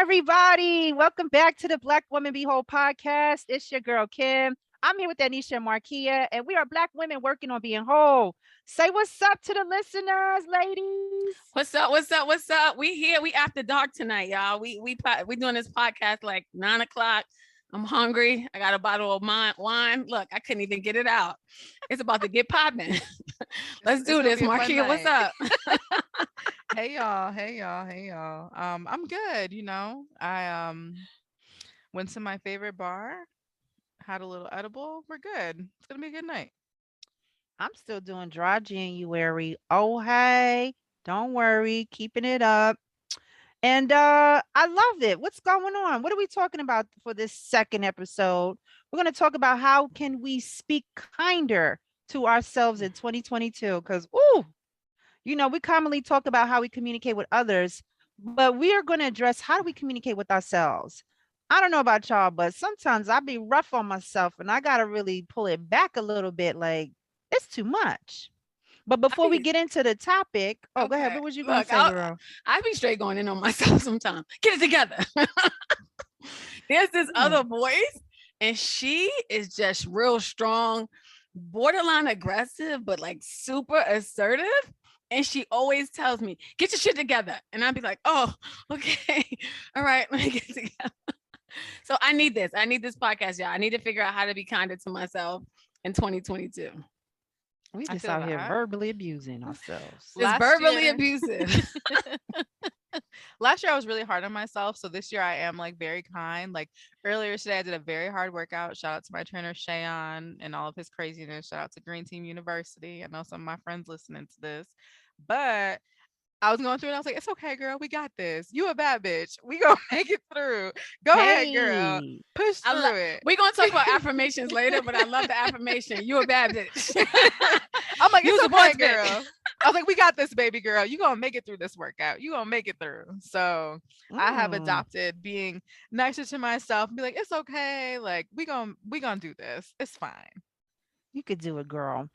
everybody. Welcome back to the Black Woman Behold podcast. It's your girl, Kim. I'm here with Ednesha and Marquia, and we are Black women working on being whole. Say what's up to the listeners, ladies. What's up? What's up? What's up? We here. We after dark tonight, y'all. We doing this podcast like 9 o'clock. I'm hungry. I got a bottle of wine. Look, I couldn't even get it out. It's about to get popping. Let's do this, Marquia. What's up? Hey y'all, hey y'all, hey y'all. I'm good, I went to my favorite bar, had a little edible. We're good. It's gonna be a good night. I'm still doing dry January. Oh, hey, don't worry, keeping it up. And I love it. What's going on? What are we talking about for this second episode? We're going to talk about how can we speak kinder to ourselves in 2022 cuz we commonly talk about how we communicate with others, but we are going to address how do we communicate with ourselves. I don't know about y'all, but sometimes I be rough on myself and I got to really pull it back a little bit, like it's too much. But before we get into the topic, go ahead. Okay. What was you going Look, to say, girl? I be straight going in on myself sometimes. Get it together. There's this other voice, and she is just real strong, borderline aggressive, but like super assertive. And she always tells me, get your shit together. And I'd be like, oh, okay. All right, let me get it together. So I need this. I need this podcast, y'all. I need to figure out how to be kinder to myself in 2022. We I just feel out here that. verbally abusing ourselves. It's Last verbally year- abusive. Last year I was really hard on myself, so this year I am like very kind. Like earlier today, I did a very hard workout. Shout out to my trainer Shayon and all of his craziness. Shout out to Green Team University. I know some of my friends listening to this, but I was going through and I was like, it's okay, girl. We got this. You a bad bitch. We gonna make it through. Go ahead, girl. Hey, Push through it. We're gonna talk about affirmations later, but I love the affirmation. You a bad bitch. I'm like, You it's a okay, boss bitch. girl. I was like, we got this, baby girl. You gonna make it through this workout. You gonna make it through. So I have mm, adopted being nicer to myself and be like, it's okay. Like we gonna do this. It's fine. you could do it, girl.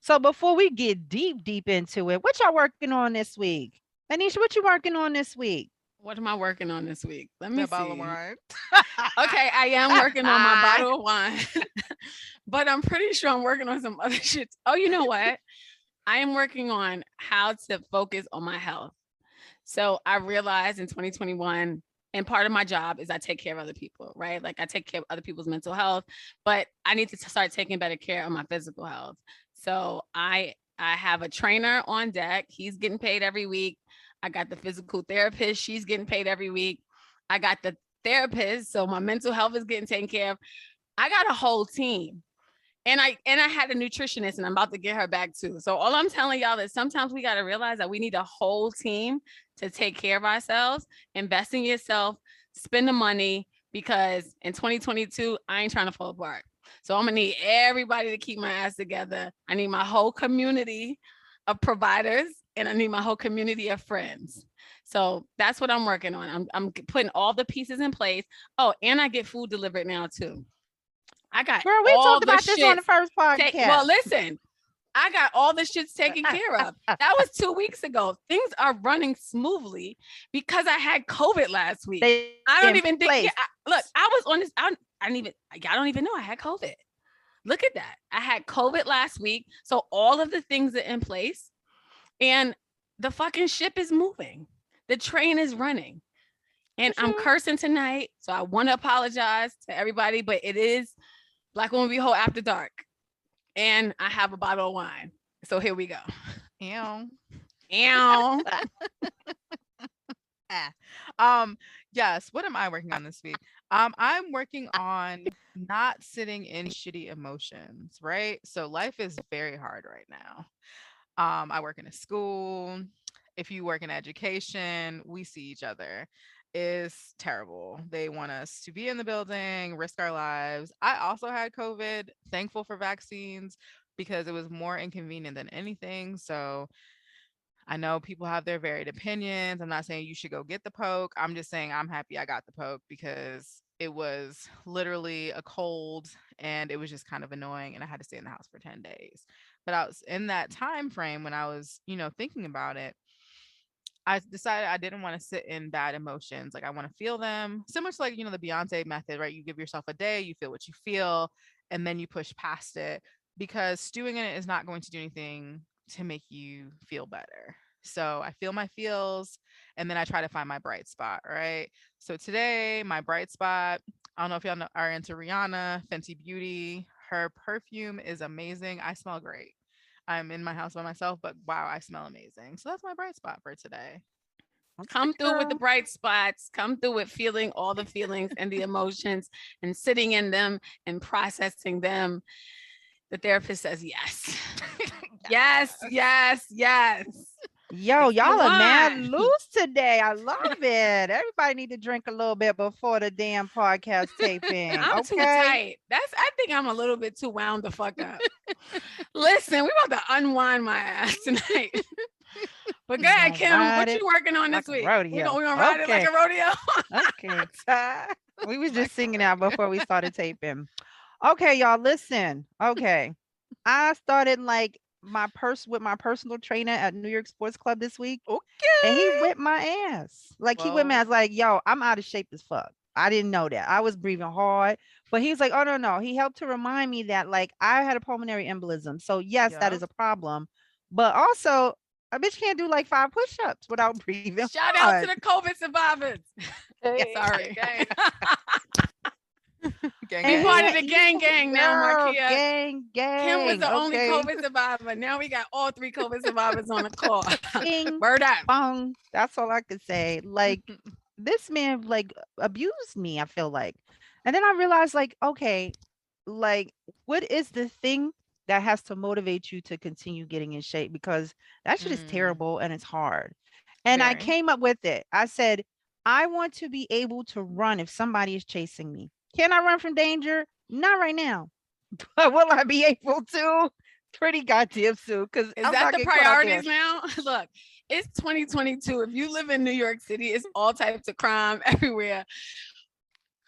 So before we get deep into it, what y'all working on this week? Anisha, what you working on this week? What am I working on this week? Let me That bottle of see. wine. Okay, I am working on my bottle of wine, but I'm pretty sure I'm working on some other shit. Oh, you know what? I am working on how to focus on my health. So I realized in 2021, and part of my job is I take care of other people, right? Like I take care of other people's mental health, but I need to start taking better care of my physical health. So I have a trainer on deck. He's getting paid every week. I got the physical therapist. She's getting paid every week. I got the therapist, so my mental health is getting taken care of. I got a whole team. And I had a nutritionist and I'm about to get her back too. So all I'm telling y'all is sometimes we got to realize that we need a whole team to take care of ourselves, invest in yourself, spend the money because in 2022, I ain't trying to fall apart. So I'm gonna need everybody to keep my ass together. I need my whole community of providers and I need my whole community of friends. So that's what I'm working on. I'm putting all the pieces in place. Oh, and I get food delivered now too. I got Girl, we all talked the about this on shit. the first podcast. Well, listen, I got all the shits taken care of. That was 2 weeks ago. Things are running smoothly because I had COVID last week. They I in don't even think. place. Yeah, look, I was on this. I don't even. I don't even know I had COVID. Look at that. I had COVID last week, so all of the things are in place, and the fucking ship is moving. The train is running. And I'm Mhm. cursing tonight, so I want to apologize to everybody, but it is Black Woman Be Whole After Dark. And I have a bottle of wine. So here we go. Ew. Ow. Ah. Yes, what am I working on this week? I'm working on not sitting in shitty emotions, right? So life is very hard right now. I work in a school. If you work in education, we see each other. Is terrible. They want us to be in the building, risk our lives. I also had COVID, thankful for vaccines because it was more inconvenient than anything. So I know people have their varied opinions. I'm not saying you should go get the poke. I'm just saying I'm happy I got the poke because it was literally a cold and it was just kind of annoying and I had to stay in the house for 10 days. But I was in that time frame when I was, thinking about it. I decided I didn't want to sit in bad emotions. Like I want to feel them. Similar to like, the Beyonce method, right? You give yourself a day, you feel what you feel, and then you push past it because stewing in it is not going to do anything to make you feel better. So I feel my feels and then I try to find my bright spot, right? So today, my bright spot, I don't know if y'all are into Rihanna, Fenty Beauty. Her perfume is amazing. I smell great. I'm in my house by myself, but wow, I smell amazing. So that's my bright spot for today. Okay, Come through with the girl. bright spots, come through with feeling all the feelings and the emotions and sitting in them and processing them. The therapist says yes. Yes, Yes. yes, yes. Yo, If you y'all are mad want. loose today. I love it. Everybody need to drink a little bit before the damn podcast taping. I'm too Okay. tight. I think I'm a little bit too wound the fuck up. Listen, we about to unwind my ass tonight. But go We ahead, gonna Kim. ride What it you working on like this a week? rodeo. We gonna ride it like Okay. a rodeo. Okay. We was Like just a singing that rodeo. before we started taping. Okay, y'all, listen. Okay. I started like my personal trainer at New York Sports Club this week, and he Okay. whipped my ass. Like he whipped my ass Whoa. like, yo, I'm out of shape as fuck. I didn't know that. I was breathing hard. But he's like, oh no, no. He helped to remind me that like I had a pulmonary embolism. So yes, that is Yep. a problem. But also a bitch can't do like 5 push-ups without breathing Shout out to hard. the COVID survivors. Hey, Sorry. gang, gang, We And part he of gang. had the gang gang now, girl, Marquia. gang, Kim was gang. the only Okay. COVID survivor. Now we got all three COVID survivors on the call. Bing Word up. bong. That's all I could say. Like this man like abused me, I feel like. And then I realized like, okay, like what is the thing that has to motivate you to continue getting in shape? Because that shit is Mm, terrible and it's hard. And I very. came up with it. I said, I want to be able to run if somebody is chasing me. Can I run from danger? Not right now. But will I be able to? Pretty goddamn soon, because Is I'm that not the getting caught out there. priorities now? Look, it's 2022. If you live in New York City, it's all types of crime everywhere.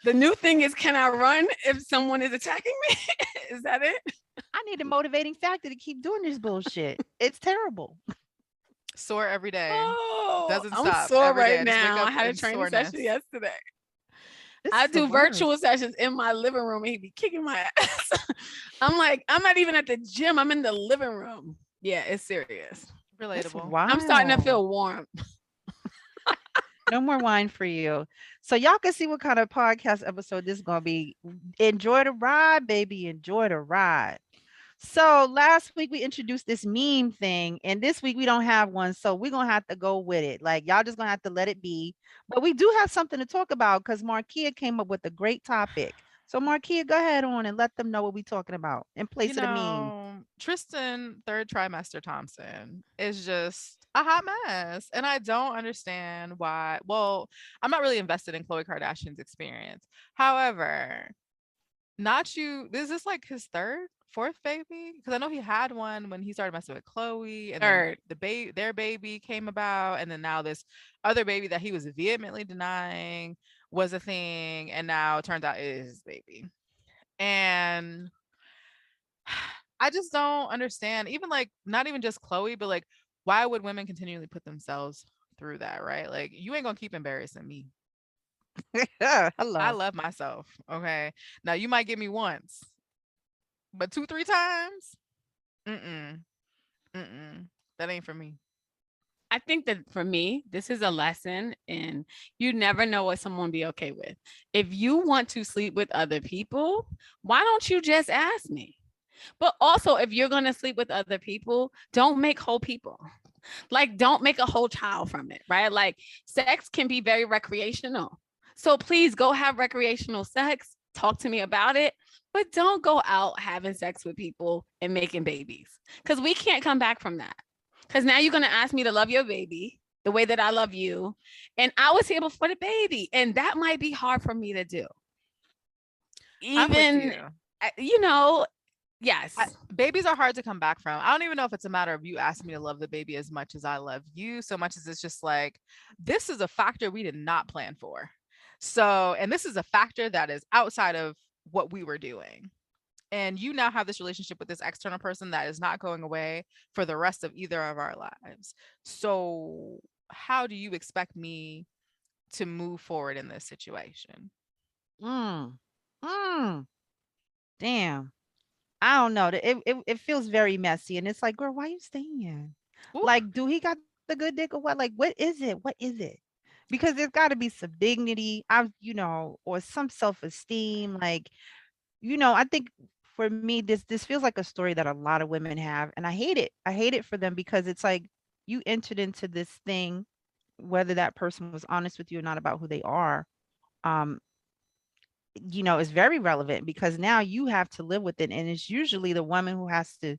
The new thing is, can I run if someone is attacking me? Is that it? I need a motivating factor to keep doing this bullshit. It's terrible. Sore every day. Oh, Doesn't I'm stop. sore Every day. right I just wake now. I up had a in training session soreness. yesterday. This I is the do virtual worst. sessions in my living room and he be kicking my ass. I'm like, I'm not even at the gym. I'm in the living room. Yeah, it's serious. That's Relatable. I'm starting to wild. feel warm. No more wine for you. So y'all can see what kind of podcast episode this is gonna be. Enjoy the ride, baby. Enjoy the ride. So last week we introduced this meme thing, and this week we don't have one, so we're gonna have to go with it. Like y'all just gonna have to let it be. But we do have something to talk about because Marquia came up with a great topic. So Marquia, go ahead on and let them know what we're talking about in place of the meme. Tristan, third trimester Thompson, is just a hot mess. And I don't understand why. Well, I'm not really invested in Khloe Kardashian's experience. However, not you. Is this like his third, fourth baby? Because I know he had one when he started messing with Chloe, and then Third. their baby came about, and then now this other baby that he was vehemently denying was a thing, and now it turns out it is his baby. And I just don't understand. Even like not even just Chloe, but like why would women continually put themselves through that, right? Like you ain't gonna keep embarrassing me. I Hello. love myself. Okay. Now you might get me once, but two, three times? Mm-mm. Mm-mm. That ain't for me. I think that for me, this is a lesson in you never know what someone be okay with. If you want to sleep with other people, why don't you just ask me? But also, if you're going to sleep with other people, don't make whole people. Like, don't make a whole child from it, right? Like, sex can be very recreational. So please go have recreational sex. Talk to me about it. But don't go out having sex with people and making babies because we can't come back from that. Because now you're going to ask me to love your baby the way that I love you. And I was here before the baby. And that might be hard for me to do. I'm with Even, you. you know, yes. Babies are hard to come back from. I don't even know if it's a matter of you asking me to love the baby as much as I love you, so much as it's just like, this is a factor we did not plan for. So, and this is a factor that is outside of what we were doing. And you now have this relationship with this external person that is not going away for the rest of either of our lives. So how do you expect me to move forward in this situation? Mm. Mm. Damn. I don't know. It feels very messy. And it's like, girl, why you staying? Ooh. Like, do he got the good dick or what? Like, what is it? What is it? Because there's got to be some dignity, or some self-esteem. Like, I think for me, this feels like a story that a lot of women have, and I hate it. I hate it for them because it's like you entered into this thing, whether that person was honest with you or not about who they are. Um, is very relevant because now you have to live with it, and it's usually the woman who has to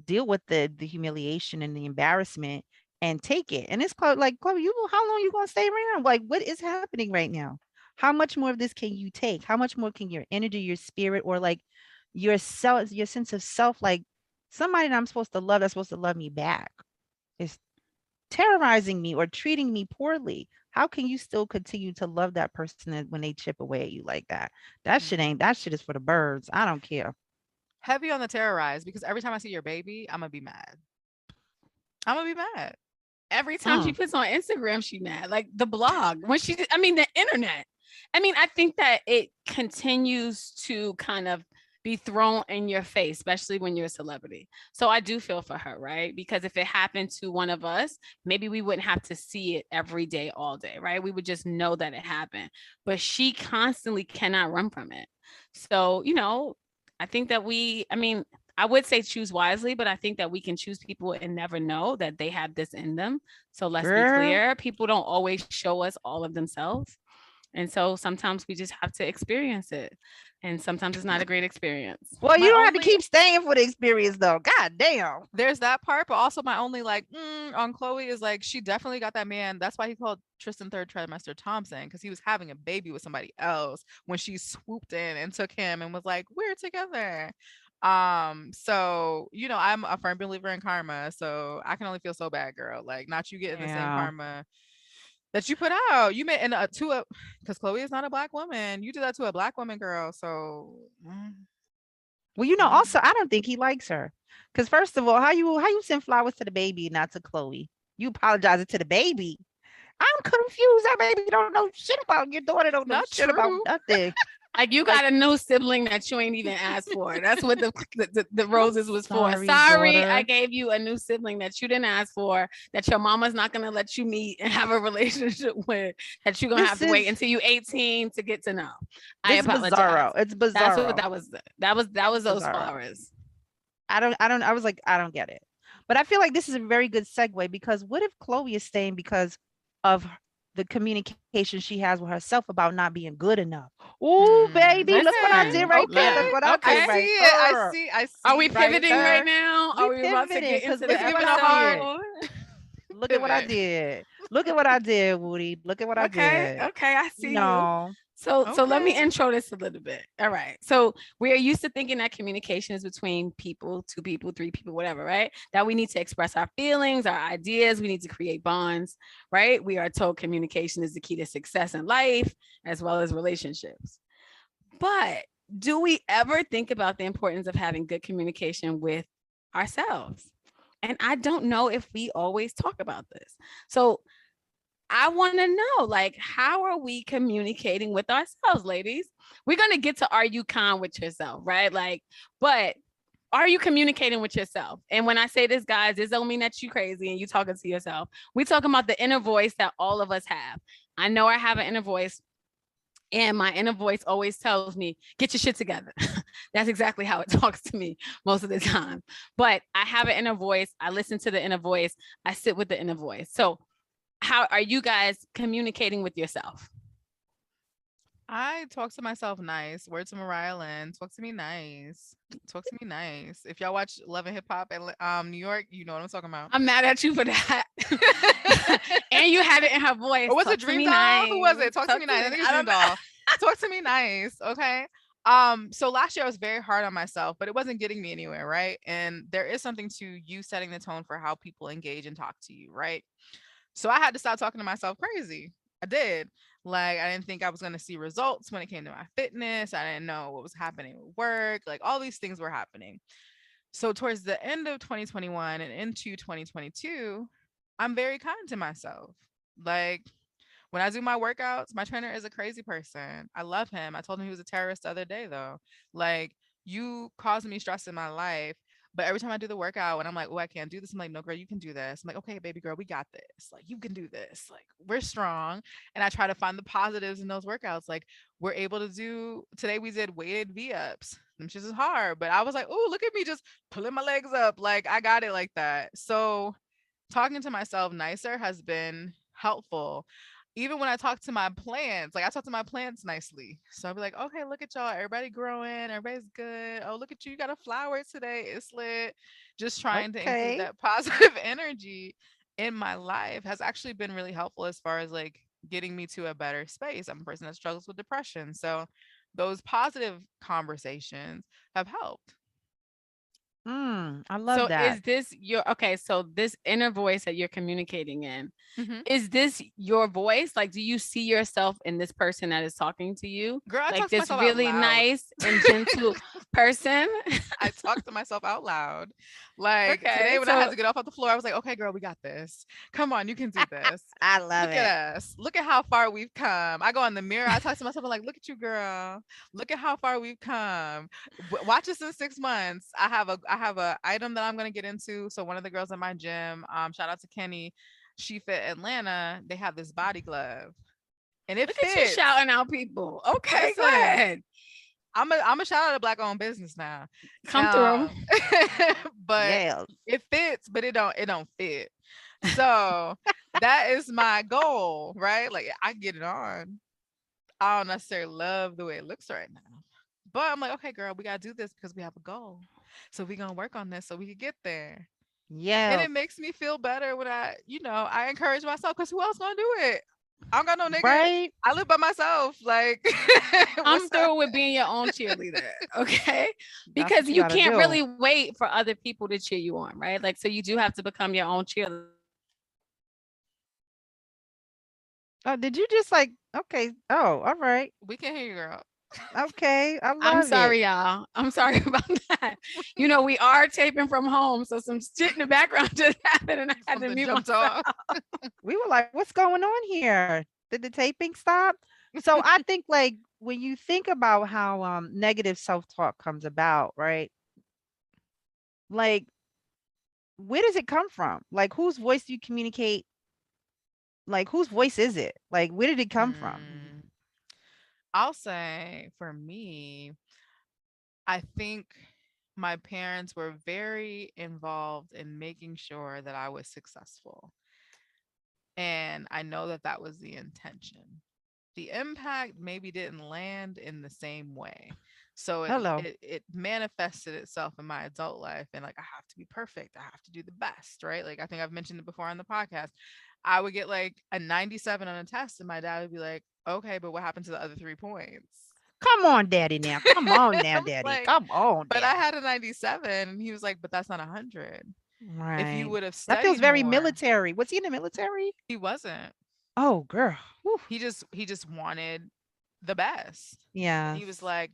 deal with the humiliation and the embarrassment and take it. And it's like, Chloe, how long you gonna stay around? Like, what is happening right now? How much more of this can you take? How much more can your energy, your spirit, or like your self, your sense of self, like somebody that I'm supposed to love, that's supposed to love me back, is terrorizing me or treating me poorly? How can you still continue to love that person when they chip away at you like that? Mhm. That shit is for the birds. I don't care. Heavy on the terrorize, because every time I see your baby, I'm gonna be mad. I'm gonna be mad. Every time she Mm, puts on Instagram, she mad. Like the blog, when she, I mean, the internet. I mean, I think that it continues to kind of be thrown in your face, especially when you're a celebrity. So I do feel for her, right? Because if it happened to one of us, maybe we wouldn't have to see it every day, all day, right? We would just know that it happened. But she constantly cannot run from it. So, I think that I mean, I would say choose wisely, but I think that we can choose people and never know that they have this in them. So let's be girl. clear. People don't always show us all of themselves. And so sometimes we just have to experience it. And sometimes it's not a great experience. Well, you My don't have to only keep staying for the experience though. God damn. There's that part, but also my only like on Chloe is like she definitely got that man. That's why he called Tristan third trimester Thompson, because he was having a baby with somebody else when she swooped in and took him and was like, "We're together." So I'm a firm believer in karma, so I can only feel so bad, girl. Like, not you getting the same Yeah. karma that you put out. You made and to a because Chloe is not a black woman. You did that to a black woman, girl. So Well, also, I don't think he likes her. Because first of all, how you send flowers to the baby, not to Chloe? You apologizing to the baby. I'm confused. That baby don't know shit about your daughter. Don't know not shit about true. nothing. Like you Like, got a new sibling that you ain't even asked for. That's what the I'm roses was for. sorry, Sorry, I daughter. gave you a new sibling that you didn't ask for, that your mama's not gonna let you meet and have a relationship with, that you're gonna have This to wait is until you 18 to get to know. I this is bizarro. apologize. It's That's what bizarro. that was. That was It's those bizarro. flowers. I was like, I don't get it. But I feel like this is a very good segue because what if Chloe is staying because of the communication she has with herself about not being good enough? Oh, baby, look what I did Listen, right there. Look Okay. what I I did okay. see right it. I there. see. I Are we see. Right pivoting right there. now? We Are we about to pivoting get because into look the It's at what giving I a hard did. episode? Look at what I pivot. did. Look at what I did, Woody. Look at what I Okay, did. okay, I see you. No. So let me Okay. intro this a little bit. All right. So we are used to thinking that communication is between people, two people, three people, whatever, right? That we need to express our feelings, our ideas, we need to create bonds, right? We are told communication is the key to success in life as well as relationships. But do we ever think about the importance of having good communication with ourselves? And I don't know if we always talk about this. So I want to know, like, how are we communicating with ourselves, ladies? We're going to get to are you kind with yourself, right? Like, but are you communicating with yourself? And when I say this, guys, this don't mean that you crazy and you talking to yourself. We talking about the inner voice that all of us have. I know I have an inner voice, and my inner voice always tells me, get your shit together. That's exactly how it talks to me most of the time. But I have an inner voice. I listen to the inner voice. I sit with the inner voice. So how are you guys communicating with yourself? I talk to myself nice. Word to Mariah Lynn. Talk to me nice. Talk to me nice. If y'all watch Love and Hip Hop in New York, you know what I'm talking about. I'm mad at you for that. And you had it in her voice. Or was it Talk to Dream me Doll? Who was nice. it? Talk to Talk me to nice. me. I think it was I Dream don't know. Doll. Talk to me nice. Okay. So last year I was very hard on myself, but it wasn't getting me anywhere, right? And there is something to you setting the tone for how people engage and talk to you, right? So I had to stop talking to myself crazy. I did. Like, I didn't think I was going to see results when it came to my fitness. I didn't know what was happening with work. Like, all these things were happening. So towards the end of 2021 and into 2022, I'm very kind to myself. Like when I do my workouts, my trainer is a crazy person. I love him. I told him he was a terrorist the other day though. Like you caused me stress in my life. But every time I do the workout and I'm like, oh, I can't do this. I'm like, no, girl, you can do this. I'm like, okay, baby girl, we got this. Like, you can do this. Like, we're strong. And I try to find the positives in those workouts. Like, we're able to do today we did weighted V-ups. Them shit is hard. But I was like, oh, look at me just pulling my legs up. Like, I got it like that. So talking to myself nicer has been helpful. Even when I talk to my plants, like I talk to my plants nicely. So I'll be like, okay, look at y'all. Everybody growing. Everybody's good. Oh, look at you. You got a flower today. It's lit. Just trying to include Okay. that positive energy in my life has actually been really helpful as far as like getting me to a better space. I'm a person that struggles with depression. So those positive conversations have helped. I love So that. is this your okay? So this inner voice that you're communicating in, Mhm. is this your voice? Like, do you see yourself in this person that is talking to you? Girl, I Like talk to this myself out really loud. nice and gentle person? I talk to myself out loud. Like Okay. today when I had So to get off the floor, I was like, okay, girl, we got this. Come on, you can do this. I love Look at it. us. Look at how far we've come. I go in the mirror. I talk to myself. I'm like, look at you, girl. Look at how far we've come. Watch us in 6 months. I have a item that I'm gonna get into. So one of the girls in my gym, shout out to Kenny, She Fit Atlanta. They have this body glove, and it look at you fits. shouting out people. Okay, go Listen, ahead. I'm a shout out a black owned business now. Come through. Um, but Yes. it fits, but it don't fit. So that is my goal, right? Like I get it on. I don't necessarily love the way it looks right now. But I'm like, okay, girl, we gotta do this because we have a goal. So we're gonna work on this so we can get there. And Yes. it makes me feel better when I encourage myself because who else gonna do it? I don't got no nigga. Right? I live by myself. Like, I'm what's up? through with being your own cheerleader. Okay. That's Because what you you gotta can't do. really wait for other people to cheer you on, right? Like, so you do have to become your own cheerleader. Oh, did you just like okay. Oh, all right. We can hear you, girl. Okay. I I'm love it. sorry, y'all. I'm sorry about that. You know, we are taping from home, so some shit in the background just happened, and I had to Something mute jumped myself. off. We were like, what's going on here? Did the taping stop? So I think like when you think about how negative self-talk comes about, right? Like where does it come from? Like whose voice do you communicate? Like whose voice is it? Like where did it come from? Mm, I'll say for me, I think my parents were very involved in making sure that I was successful. And I know that that was the intention. The impact maybe didn't land in the same way. So it Hello. it, it manifested itself in my adult life and like I have to be perfect. I have to do the best, right? Like I think I've mentioned it before on the podcast. I would get like a 97 on a test and my dad would be like, "Okay, but what happened to the other 3 points?" Come on, daddy now. Come on now, I'm daddy. like, Come on, "But I daddy. had a 97." And he was like, "But that's not 100. If you Right. would have That feels studied very more." military. Was he in the military? He wasn't. Oh, girl. Whew. He just wanted the best. And he was Yes. like,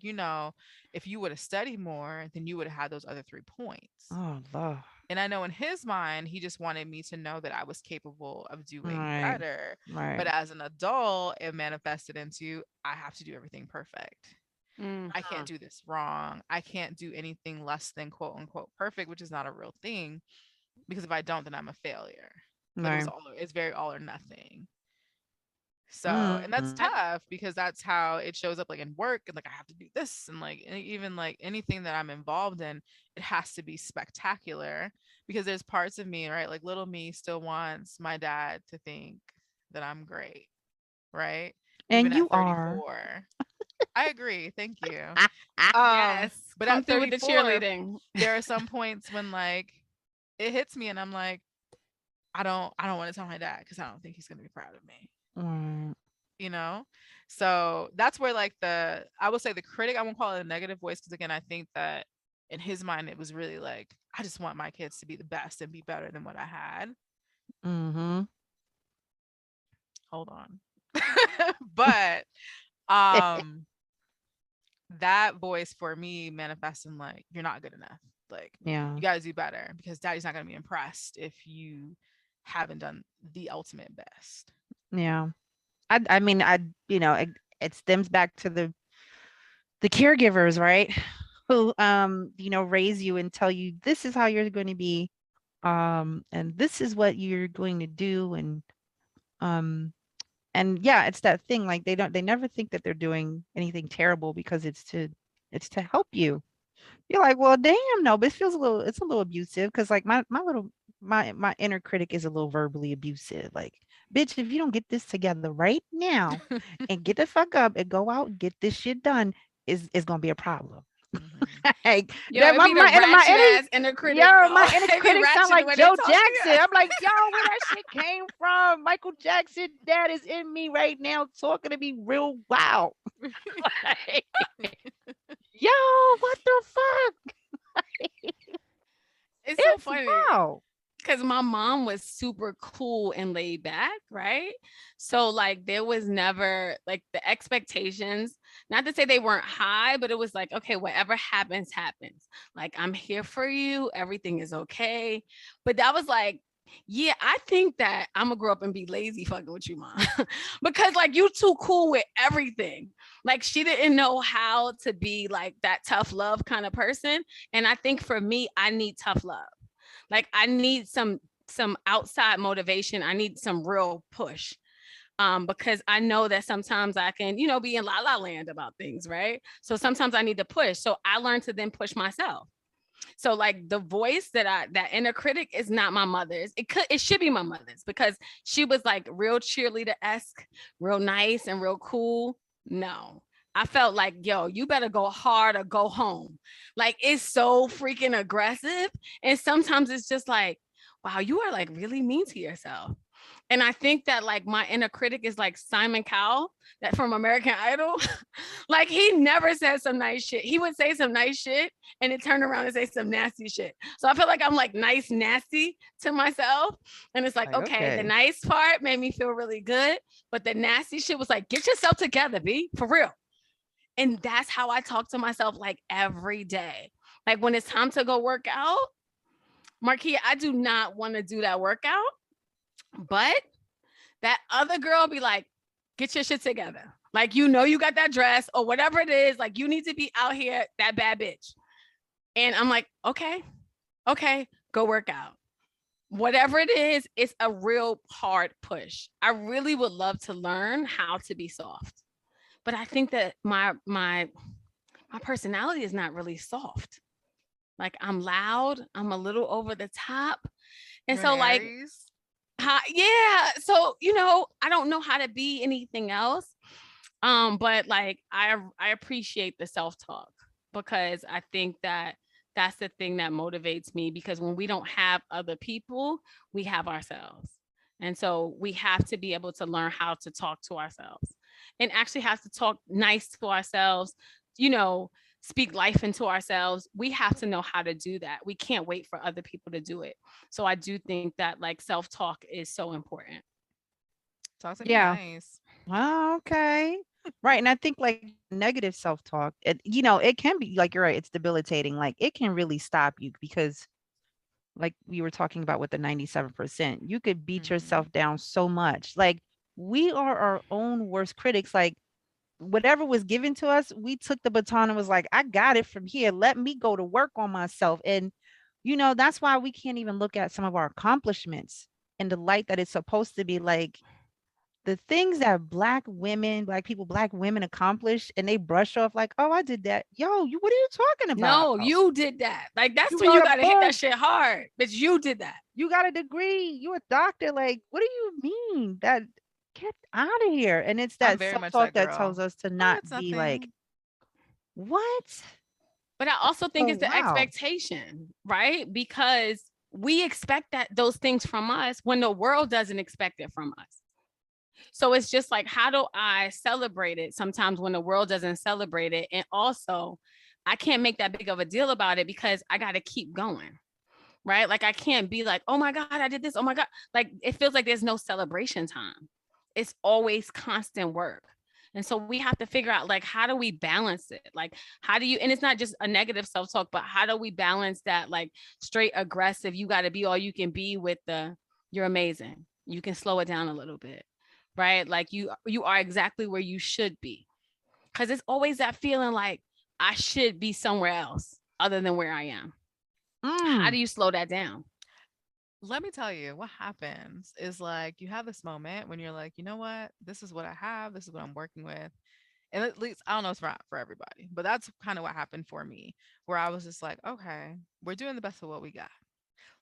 if you would have studied more, then you would have had those other 3 points. Oh, Lord. And I know in his mind, he just wanted me to know that I was capable of doing Right. better. But Right. as an adult, it manifested into I have to do everything perfect. Mhm. I can't do this wrong. I can't do anything less than quote unquote perfect, which is not a real thing. Because if I don't, then I'm a failure. Like Right. it's very all or nothing. So, and that's Mm. tough because that's how it shows up like in work and like I have to do this and like even like anything that I'm involved in, it has to be spectacular because there's parts of me, right? Like little me still wants my dad to think that I'm great, right? Even And at you are. 34. I agree. Thank you. Yes. But Come at through with the 34, cheerleading. there are some points when like it hits me and I'm like, I don't want to tell my dad because I don't think he's gonna be proud of me. Mm. you know so that's where like I will say the critic, I won't call it a negative voice because again I think that in his mind it was really like I just want my kids to be the best and be better than what I had. Mhm. Hold on. But um that voice for me manifesting like you're not good enough, like Yeah. you got to do better because daddy's not going to be impressed if you haven't done the ultimate best. Yeah. I mean, it stems back to the caregivers, right? Who raise you and tell you this is how you're going to be, and this is what you're going to do, um and yeah, it's that thing, like they never think that they're doing anything terrible because it's to help you. You're like, well, damn, no, but it's a little abusive because like my inner critic is a little verbally abusive. Like, bitch, if you don't get this together right now and get the fuck up and go out and get this shit done, is gonna be a problem. Mhm. Like Yo, that it be the my ratchet inner ass inner critic yo, though. my inner It be critic sound ratchet the like way they Joe talk to you. Jackson. I'm like, yo, where that shit came from? Michael Jackson, that is in me right now, talking to me real wow. Like, yo, what the fuck? It's so It's funny. wow. Because my mom was super cool and laid back, right? So like there was never like the expectations, not to say they weren't high, but it was like, okay, whatever happens, happens. Like I'm here for you, everything is okay. But that was like, yeah, I think that I'm gonna grow up and be lazy fucking with you, mom. Because like you too cool with everything. Like she didn't know how to be like that tough love kind of person. And I think for me, I need tough love. Like I need some outside motivation. I need some real push. Because I know that sometimes I can, be in la la land about things, right? So sometimes I need to push. So I learned to then push myself. So like the voice that inner critic is not my mother's. It should be my mother's because she was like real cheerleader-esque, real nice and real cool. No. I felt like, yo, you better go hard or go home. Like it's so freaking aggressive. And sometimes it's just like, wow, you are like really mean to yourself. And I think that like my inner critic is like Simon Cowell, that from American Idol. Like he never said some nice shit. He would say some nice shit and then turn around and say some nasty shit. So I feel like I'm like nice, nasty to myself. And it's like, Like, okay, the okay. nice part made me feel really good. But the nasty shit was like, get yourself together, B, for real. And that's how I talk to myself like every day. Like when it's time to go work out, Marquia, I do not want to do that workout, but that other girl be like, get your shit together. Like, you got that dress or whatever it is. Like, you need to be out here, that bad bitch. And I'm like, okay, go work out. Whatever it is, it's a real hard push. I really would love to learn how to be soft. But I think that my personality is not really soft. Like I'm loud, I'm a little over the top. And You're an so like Aries. yeah, so I don't know how to be anything else. But like I appreciate the self-talk because I think that that's the thing that motivates me because when we don't have other people, we have ourselves. And so we have to be able to learn how to talk to ourselves and actually have to talk nice to ourselves, you know, speak life into ourselves. We have to know how to do that. We can't wait for other people to do it. So I do think that like self-talk is so important. Talk to me Yeah. nice. Oh, okay. Right. And I think like negative self-talk, it can be like you're right, it's debilitating. Like it can really stop you because like we were talking about with the 97%, you could beat Mhm. yourself down so much. Like we are our own worst critics. Like whatever was given to us, we took the baton and was like, I got it from here. Let me go to work on myself. And that's why we can't even look at some of our accomplishments in the light that it's supposed to be. Like the things that black people, black women accomplish, and they brush off like, oh, I did that. Yo, what are you talking about? No, you did that. Like that's You when wrote you a got to hit book, that shit hard. But you did that. you got a degree, you a doctor. Like, what do you mean? That get out of here. And it's I'm that very much self-talk that that tells girl. us to Oh, not it's be like, nothing. what? But I also think Oh it's the wow. expectation, right? Because we expect that those things from us when the world doesn't expect it from us. So it's just like, how do I celebrate it sometimes when the world doesn't celebrate it? And also, I can't make that big of a deal about it because I got to keep going, right? Like, I can't be like, oh my God, I did this. Oh my God. Like, it feels like there's no celebration time. It's always constant work. And so we have to figure out like how do we balance it? Like how do you and it's not just a negative self-talk, but how do we balance that like straight aggressive, you got to be all you can be with the You're amazing. You can slow it down a little bit, right? Like you are exactly where you should be. Cuz it's always that feeling like I should be somewhere else other than where I am. How do Mm. you slow that down? Let me tell you what happens is like you have this moment when you're like, you know what? This is what I have. This is what I'm working with. And at least I don't know it's not for everybody, but that's kind of what happened for me, where I was just like, okay, we're doing the best of what we got.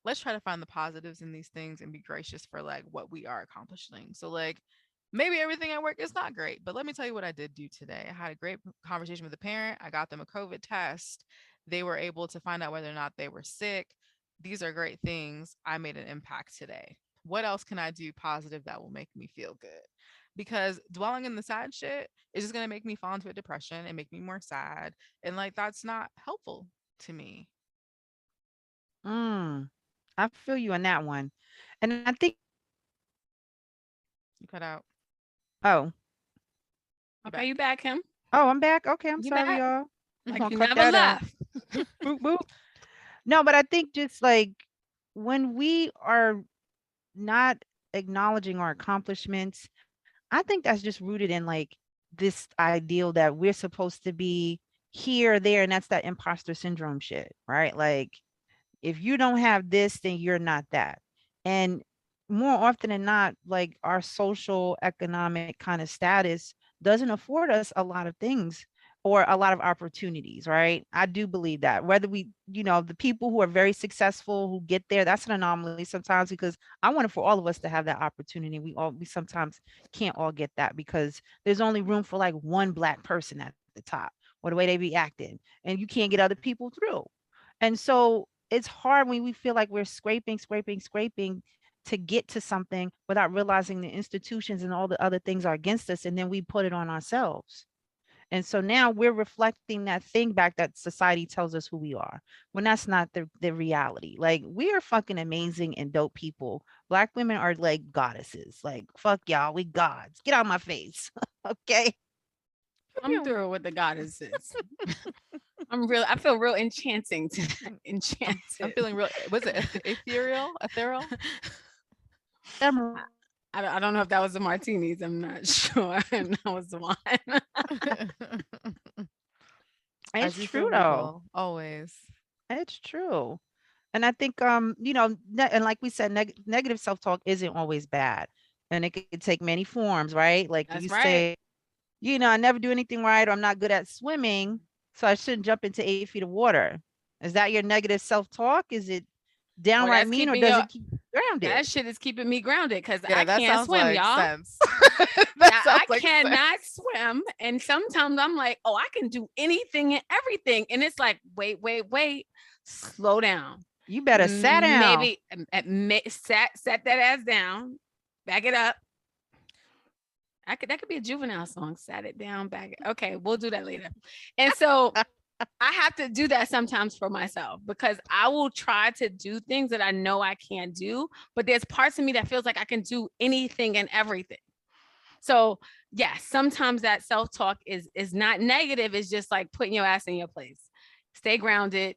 Let's try to find the positives in these things and be gracious for like what we are accomplishing. So like maybe everything at work is not great, but let me tell you what I did do today. I had a great conversation with a parent. I got them a COVID test. They were able to find out whether or not they were sick. These are great things. I made an impact today. What else can I do positive that will make me feel good? Because dwelling in the sad shit is just going to make me fall into a depression and make me more sad. And like that's not helpful to me. Mm. I feel you on that one. And I think You cut out. oh, You Okay, back. you back him. oh, I'm back. Okay, I'm You sorry, back. y'all. We're Like gonna you cut never that out. left. Boop boop. No, but I think just like when we are not acknowledging our accomplishments, I think that's just rooted in like this ideal that we're supposed to be here, there, and that's that imposter syndrome shit, right? Like if you don't have this, then you're not that. And more often than not, like our social economic kind of status doesn't afford us a lot of things or a lot of opportunities, right? I do believe that. Whether we, the people who are very successful who get there, that's an anomaly sometimes because I want it for all of us to have that opportunity. We sometimes can't all get that because there's only room for like one black person at the top or the way they be acting, and you can't get other people through. And so it's hard when we feel like we're scraping to get to something without realizing the institutions and all the other things are against us. And then we put it on ourselves. And so now we're reflecting that thing back that society tells us who we are when that's not the reality. Like we are fucking amazing and dope people. Black women are like goddesses. Like fuck y'all, we gods. Get out of my face. Okay. I'm through with the goddesses. I feel real enchanting tonight. I'm Enchanted. feeling real. Was it ethereal? Ethereal? I, I don't know if that was the martinis. I'm not sure. And that was the wine. I It's do feel true though. regal always. It's true. And I think, and like we said, negative self-talk isn't always bad. And it could take many forms, right? Like if you That's say, right. I never do anything right, or I'm not good at swimming, so I shouldn't jump into 8 feet of water. Is that your negative self-talk? Is it Or downright that's mean, or keeping does your it keep you grounded? that shit is keeping me grounded because Yeah, I that can't sounds swim, like y'all. sense. That sounds I like sense. cannot swim. And sometimes I'm like, oh, I can do anything and everything. And it's like, wait, slow down. You better sat down. Maybe set that ass down, back it up. That could be a juvenile song. Sat it down, back it. Okay, we'll do that later. And so I have to do that sometimes for myself because I will try to do things that I know I can't do, but there's parts of me that feels like I can do anything and everything. So yes, sometimes that self-talk is not negative. It's just like putting your ass in your place. Stay grounded.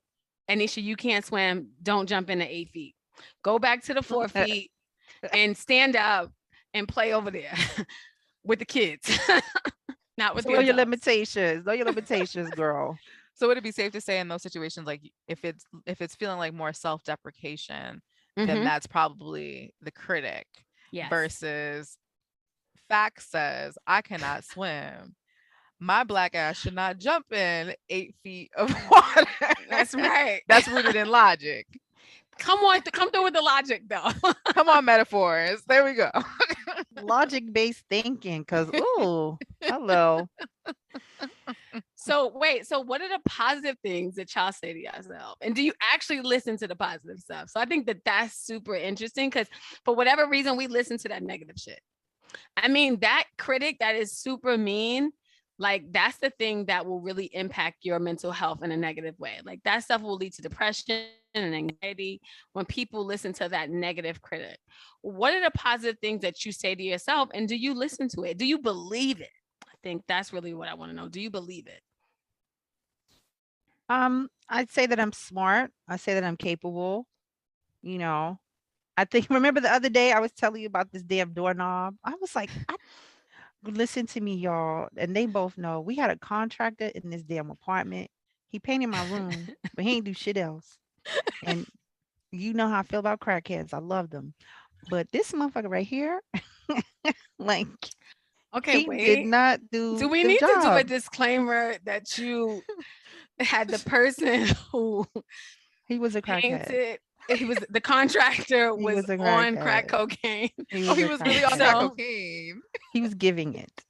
Anisha, you can't swim. Don't jump into 8 feet. Go back to the 4 feet and stand up and play over there with the kids, not with So the know your adults. limitations. Know your limitations, girl. So would it be safe to say in those situations, like if it's feeling like more self-deprecation, then Mm-hmm. that's probably the critic Yes, versus fact says I cannot swim. My black ass should not jump in 8 feet of water. that's right. That's rooted in logic. Come through with the logic though. Come on, metaphors. There we go. Logic-based thinking, because ooh, hello. So wait, so what are the positive things that y'all say to yourself? And do you actually listen to the positive stuff? So I think that that's super interesting because for whatever reason, we listen to that negative shit. I mean, that critic that is super mean, like that's the thing that will really impact your mental health in a negative way. Like that stuff will lead to depression and anxiety when people listen to that negative critic. What are the positive things that you say to yourself? And do you listen to it? Do you believe it? I think that's really what I want to know. Do you believe it? I'd say that I'm smart. I say that I'm capable, you know. I think remember the other day I was telling you about this damn doorknob. I was like, listen to me, y'all, and they both know we had a contractor in this damn apartment. He painted my room, but he ain't do shit else. And you know how I feel about crackheads. I love them. But this motherfucker right here, like Okay, he did wait. not Do do we the need to do a job. disclaimer that you had the person who He was a crackhead. painted, he was the contractor He was was a on crack crackhead. cocaine. He Oh, was he a was really on crackhead. crack So cocaine. He was giving it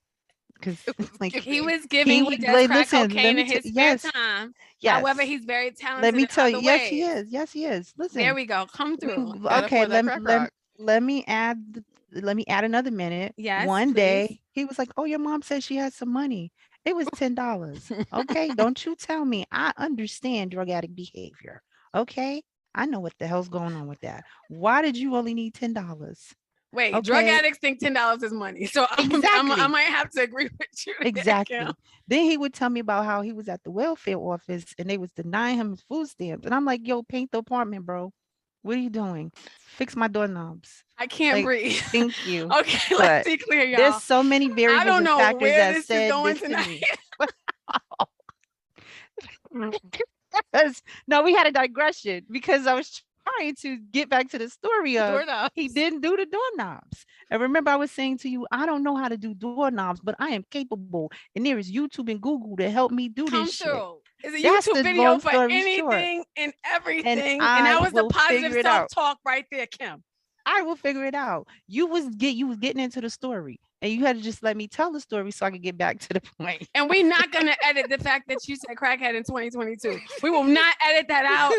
because It was like he giving. was he giving, he would does like crack listen. Let cocaine me in his spare yes, time. However, yes. he's very Let talented me in tell you. other Yes, he ways. is. Yes, he is. There Listen, we go. Come through. Gotta okay. afford that crack rock. Let me add let me add another minute. Yes, One please. day he was like, "Oh, your mom said she had some money. It was $10. Okay, don't you tell me. I understand drug addict behavior. Okay, I know what the hell's going on with that. Why did you only need $10? Wait, drug Okay, addicts think $10 is money. So I exactly. might have to agree with you there, Kim. Exactly. Then he would tell me about how he was at the welfare office and they was denying him his food stamps. And I'm like, yo, paint the apartment, bro. What are you doing? Fix my doorknobs. I can't Like, breathe. thank you. Okay, let's But be clear, there's y'all. so many I variables don't and know factors where that this is said going this to tonight. me. Because no, we had a digression because I was trying to get back to the story of he Doorknobs. didn't do the doorknobs. And remember, I was saying to you, I don't know how to do doorknobs, but I am capable. And there is YouTube and Google to help me do this Come shit. through. It's a That's YouTube the video long for story short. anything and And everything. And I that was the will positive figure it out. self-talk right there, Kim. I will figure it out. You was getting into the story, and you had to just let me tell the story so I could get back to the point. And we're not gonna edit the fact that you said crackhead in 2022. We will not edit that out.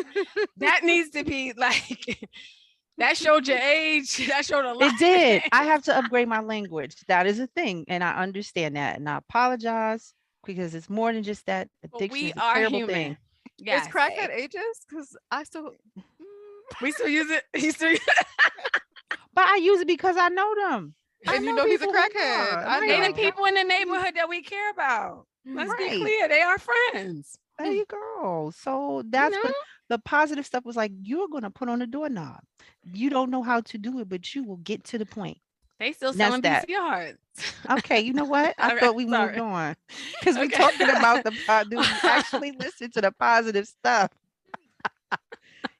That needs to be like that showed your age. That showed a lot It of did. things. I have to upgrade my language. That is a thing, and I understand that, and I apologize because it's more than just that. But Addiction we is a are terrible human. thing, Is Yes. crackhead ages? Because I still. We still use it. You still use but I use it because I know them. I And you know know he's a people who crackhead. are. I they the know. people in the neighborhood that we care about. Let's be Right. clear. They are friends. There you go. So You that's know? what the positive stuff was like. You're going to put on a doorknob. You don't know how to do it, but you will get to the point. They still And that's selling that. VCRs. Okay, you know what? I All right, thought we moved sorry. on because we Okay. talking about the do we actually listen to the positive stuff?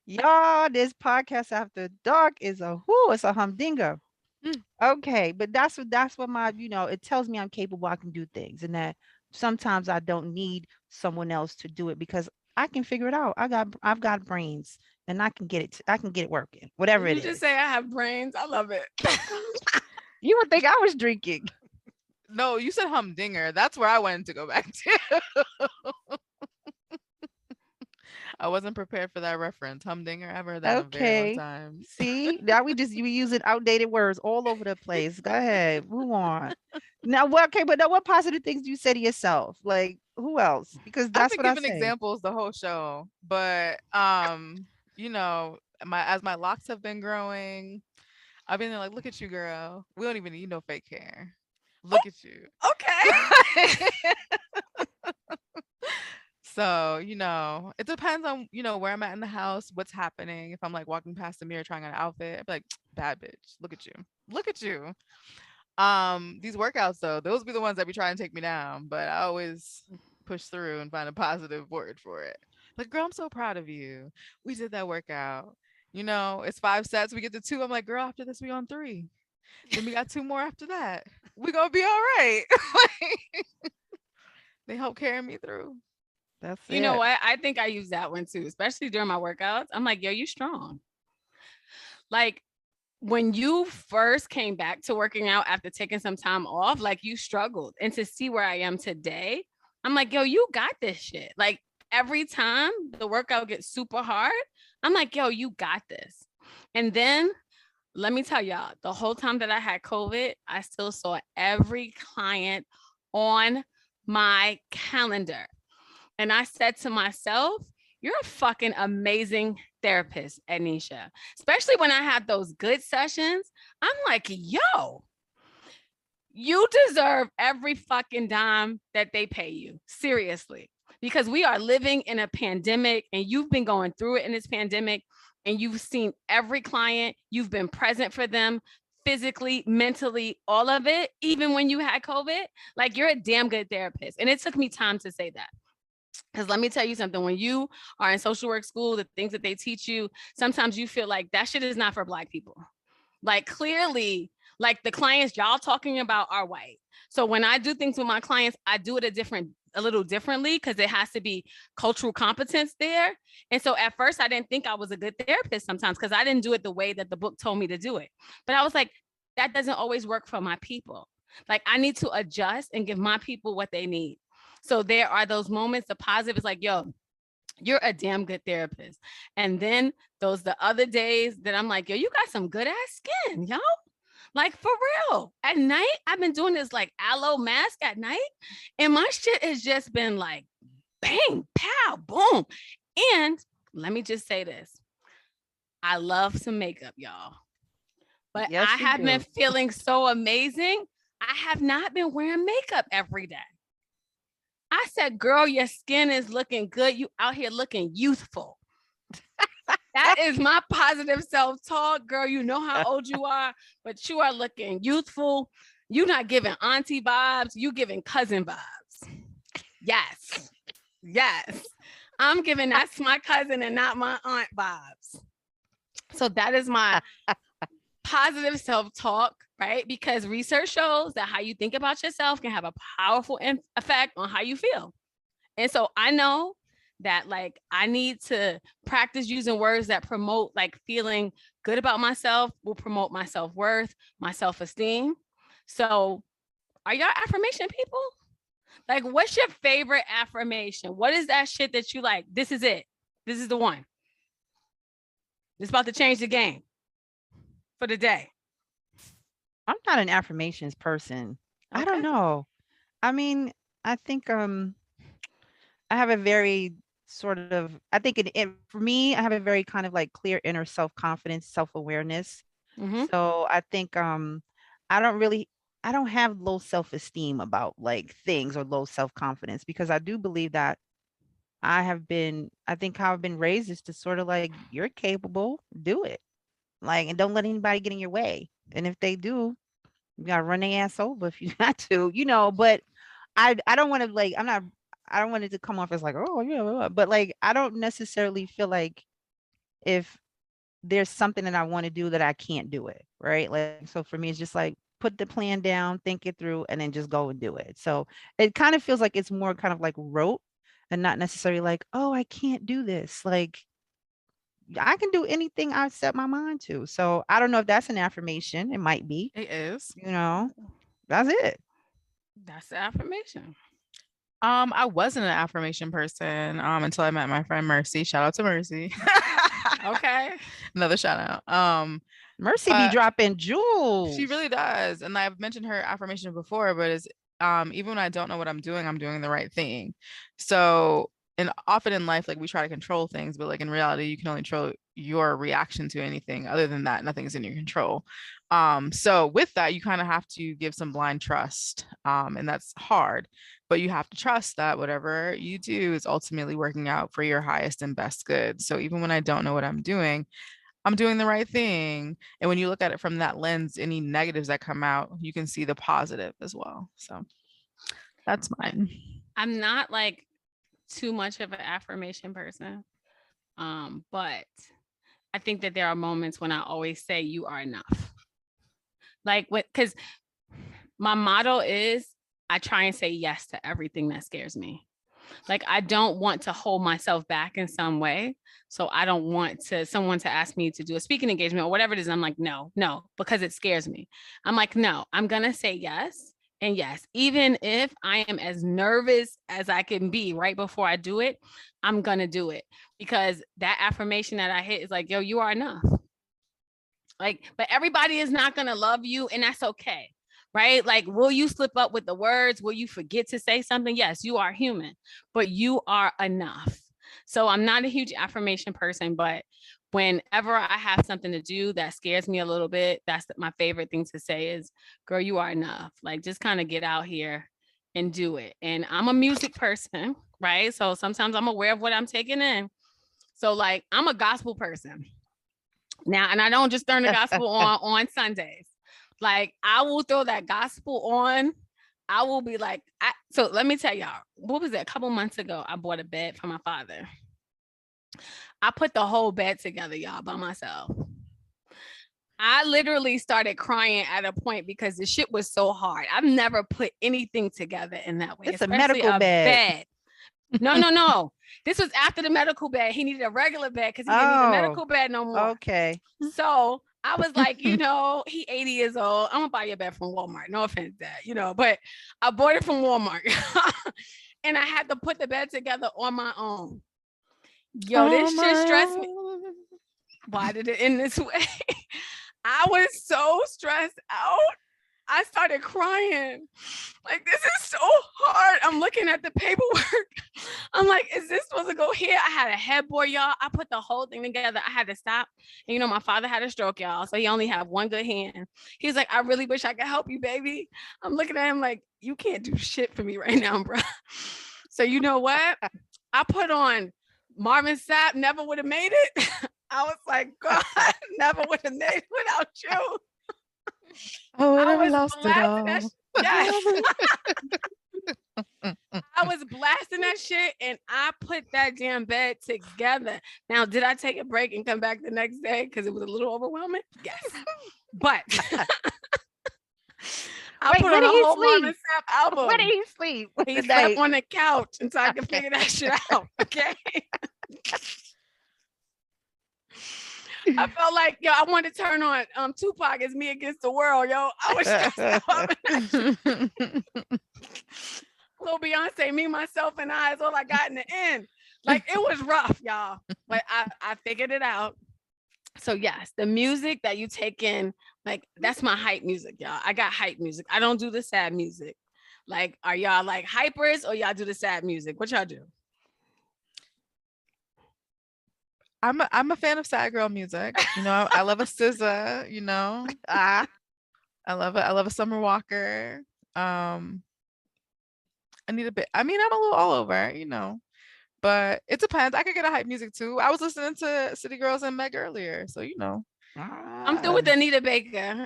Y'all, this podcast after dark is a whoo, it's a humdinger. Mm. Okay, but that's what my it tells me I'm capable. I can do things, and that sometimes I don't need someone else to do it because I can figure it out. I've got brains, and I can get it working, whatever Did it you just is. say I have brains? I love it. You would think I was drinking. No, you said humdinger. That's where I wanted to go back to. I wasn't prepared for that reference. Humdinger. I've heard that in a very long Okay. time. See, now we using outdated words all over the place. Go ahead, move on. Now, okay, but now what positive things do you say to yourself? Like, who else? Because I've that's been what I giving say. examples the whole show, but you know, my locks have been growing. I've been like, look at you, girl. We don't even need no fake hair. Look at you. Okay. So, it depends on, where I'm at in the house, what's happening. If I'm like walking past the mirror trying on an outfit, I'd be like, bad bitch, look at you. Look at you. These workouts though, those be the ones that be trying to take me down, but I always push through and find a positive word for it. Like, girl, I'm so proud of you. We did that workout. It's 5 sets. We get to 2. I'm like, girl, after this, we on 3. Then we got 2 more after that. We gonna be all right. They help carry me through. That's You know it. what? I think I use that one too, especially during my workouts. I'm like, yo, you strong. Like when you first came back to working out after taking some time off, like you struggled. And to see where I am today, I'm like, yo, you got this shit. Like every time the workout gets super hard, I'm like, yo, you got this. And then let me tell y'all, the whole time that I had COVID, I still saw every client on my calendar. And I said to myself, you're a fucking amazing therapist, Ednesha. Especially when I had those good sessions. I'm like, yo, you deserve every fucking dime that they pay you. Seriously. Because we are living in a pandemic and you've been going through it in this pandemic. and you've seen every client, you've been present for them physically, mentally, all of it, even when you had COVID, like you're a damn good therapist. And it took me time to say that. Because let me tell you something, when you are in social work school, the things that they teach you, sometimes you feel like that shit is not for Black people. Like clearly, like the clients y'all talking about are white. So when I do things with my clients, I do it a little differently because it has to be cultural competence there. And so at first I didn't think I was a good therapist sometimes because I didn't do it the way that the book told me to do it. But I was like, that doesn't always work for my people. Like I need to adjust and give my people what they need. So there are those moments, the positive is like, yo, you're a damn good therapist. And then the other days that I'm like, yo, you got some good ass skin, yo. Like for real. At night, I've been doing this like aloe mask at night. And my shit has just been like bang, pow, boom. And let me just say this. I love some makeup, y'all. But Yes, I you have been do. feeling so amazing. I have not been wearing makeup every day. I said, girl, your skin is looking good. You out here looking youthful. That is my positive self-talk, girl. You know how old you are, but you are looking youthful. You're not giving auntie vibes. You giving cousin vibes. Yes. Yes. I'm giving that's my cousin and not my aunt vibes. So that is my positive self-talk, right? Because research shows that how you think about yourself can have a powerful effect on how you feel. And so I know that like I need to practice using words that promote like feeling good about myself, will promote my self-worth, my self-esteem. So are y'all affirmation people? Like what's your favorite affirmation? What is that shit that you like? This is it. This is the one. It's about to change the game for the day. I'm not an affirmations person. I don't Okay. know. I mean, I think I have a very sort of I think for me, I have a very kind of like clear inner self-confidence, self-awareness. Mm-hmm. So I think I don't really I don't have low self-esteem about like things or low self-confidence because I do believe that I think how I've been raised is to sort of like you're capable, do it. Like and don't let anybody get in your way. And if they do, you gotta run their ass over if you got to, but I don't want to like I don't want it to come off as like, oh yeah, but like I don't necessarily feel like if there's something that I want to do that I can't do it, right? Like so for me it's just like put the plan down, think it through, and then just go and do it. So it kind of feels like it's more kind of like rote and not necessarily like, oh, I can't do this. Like I can do anything I set my mind to. So I don't know if that's an affirmation. It might be, It is. you know, that's it. That's the affirmation. I wasn't an affirmation person until I met my friend Mercy. Shout out to Mercy. Okay. Another shout out. Mercy be dropping jewels. She really does. And I've mentioned her affirmation before, but it's even when I don't know what I'm doing the right thing. So and often in life, like we try to control things, but like in reality, you can only control your reaction to anything. Other than that, nothing's in your control. So with that, you kind of have to give some blind trust. And that's hard, but you have to trust that whatever you do is ultimately working out for your highest and best good. So even when I don't know what I'm doing the right thing. And when you look at it from that lens, any negatives that come out, you can see the positive as well. So that's mine. I'm not like too much of an affirmation person. But I think that there are moments when I always say you are enough. Like what because my motto is I try and say yes to everything that scares me. Like I don't want to hold myself back in some way. So I don't want someone to ask me to do a speaking engagement or whatever it is. I'm like, no, because it scares me. I'm like, no, I'm gonna say yes. And yes, even if I am as nervous as I can be right before I do it, I'm gonna do it because that affirmation that I hit is like, yo, you are enough. Like, but everybody is not gonna love you, and that's okay. Right? Like, will you slip up with the words? Will you forget to say something? Yes, you are human, but you are enough. So I'm not a huge affirmation person, but whenever I have something to do that scares me a little bit, that's my favorite thing to say is, girl, you are enough. Like, just kind of get out here and do it. And I'm a music person, right? So sometimes I'm aware of what I'm taking in. So like, I'm a gospel person. Now, and I don't just turn the gospel on Sundays. Like I will throw that gospel on. I will be like, so let me tell y'all, what was it? A couple months ago, I bought a bed for my father. I put the whole bed together, y'all, by myself. I literally started crying at a point because the shit was so hard. I've never put anything together in that way. It's a especially medical bed. No. This was after the medical bed. He needed a regular bed because he didn't need a medical bed no more. Okay. So I was like, he 80 years old. I'm gonna buy your bed from Walmart. No offense, Dad, but I bought it from Walmart. And I had to put the bed together on my own. Yo, this shit stressed me. Why did it end this way? I was so stressed out. I started crying. Like, this is so hard. I'm looking at the paperwork. I'm like, is this supposed to go here? I had a headboard, y'all. I put the whole thing together. I had to stop. And my father had a stroke, y'all. So he only had one good hand. He was like, I really wish I could help you, baby. I'm looking at him like, you can't do shit for me right now, bro. So you know what? I put on Marvin Sapp, Never Would Have Made It. I was like, God, never would have made it without you. I would I have was lost it all. Yes. I was blasting that shit and I put that damn bed together. Now, did I take a break and come back the next day because it was a little overwhelming? Yes. But I put on a whole Marvin Sapp album. Where did he sleep? He slept on the couch until I could figure that shit out. Okay. I felt like, I wanted to turn on Tupac as Me Against the World, yo. I was stressed out. Little Beyonce, Me, Myself, and I is all I got in the end. Like, it was rough, y'all. But I figured it out. So yes, the music that you take in, like, that's my hype music, y'all. I got hype music. I don't do the sad music. Like, are y'all like hypers or y'all do the sad music? What y'all do? I'm a fan of sad girl music. I love a SZA, I love a Summer Walker. I need a bit. I mean, I'm a little all over, but it depends. I could get a hype music too. I was listening to City Girls and Meg earlier, so I'm through with Anita Baker.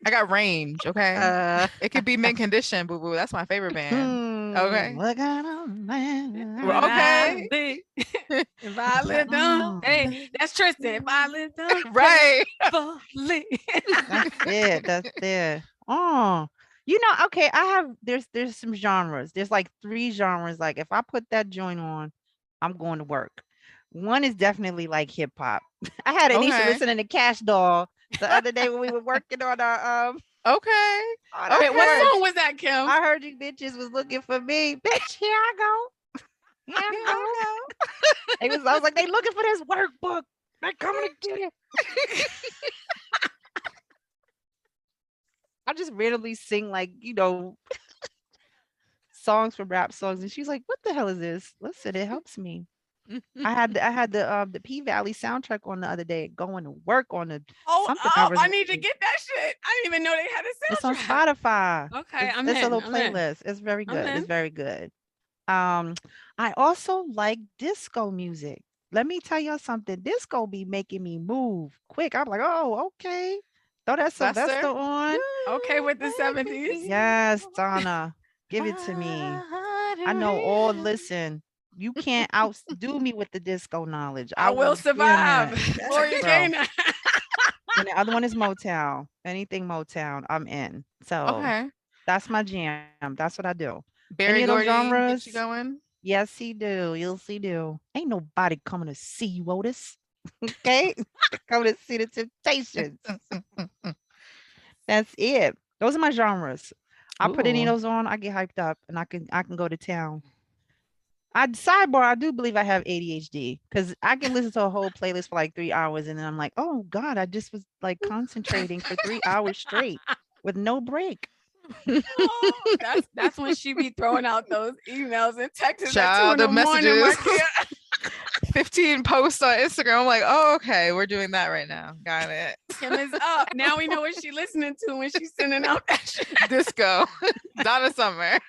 I got range, okay? It could be Mint Condition, boo boo. That's my favorite band. Okay. What kind of man? Okay. If I lived on, hey, that's Tristan. If I lived on, right. That's it. Oh, okay. There's some genres. There's like 3 genres. Like if I put that joint on, I'm going to work. One is definitely like hip hop. I had Ednesha listening to Cash Doll the other day when we were working on our Okay. What song was that, Kim? I heard you bitches was looking for me. Bitch, here I go. Here I go. I was like, they looking for this workbook. They coming to get it. I just randomly sing like, songs from rap songs. And she's like, what the hell is this? Listen, it helps me. I had the P Valley soundtrack on the other day, going to work on the something. I need to get that shit. I didn't even know they had a soundtrack. It's on Spotify. Okay, it's a little playlist. It's very good. It's very good. I also like disco music. Let me tell y'all something. Disco be making me move quick. I'm like, oh, okay. Throw that Sylvester on. Okay, with the 70s. Yes, Donna. Give it to me. I know all. Listen. You can't outdo me with the disco knowledge. I will survive. Gloria Gaynor. And the other one is Motown. Anything Motown, I'm in. So that's my jam. That's what I do. Barry Gordy, get you going? Yes, he do. Yes, he do. Ain't nobody coming to see you, Otis. Okay? Coming to see the Temptations. That's it. Those are my genres. I put any of those on, I get hyped up, and I can go to town. I do believe I have ADHD because I can listen to a whole playlist for like 3 hours and then I'm like, oh God, I just was like concentrating for 3 hours straight with no break. Oh, that's when she be throwing out those emails and texts at 2 in the morning. 15 posts on Instagram. I'm like, oh, okay, we're doing that right now. Got it. Kim is up. Now we know what she's listening to when she's sending out that shit. Disco. Donna Summer.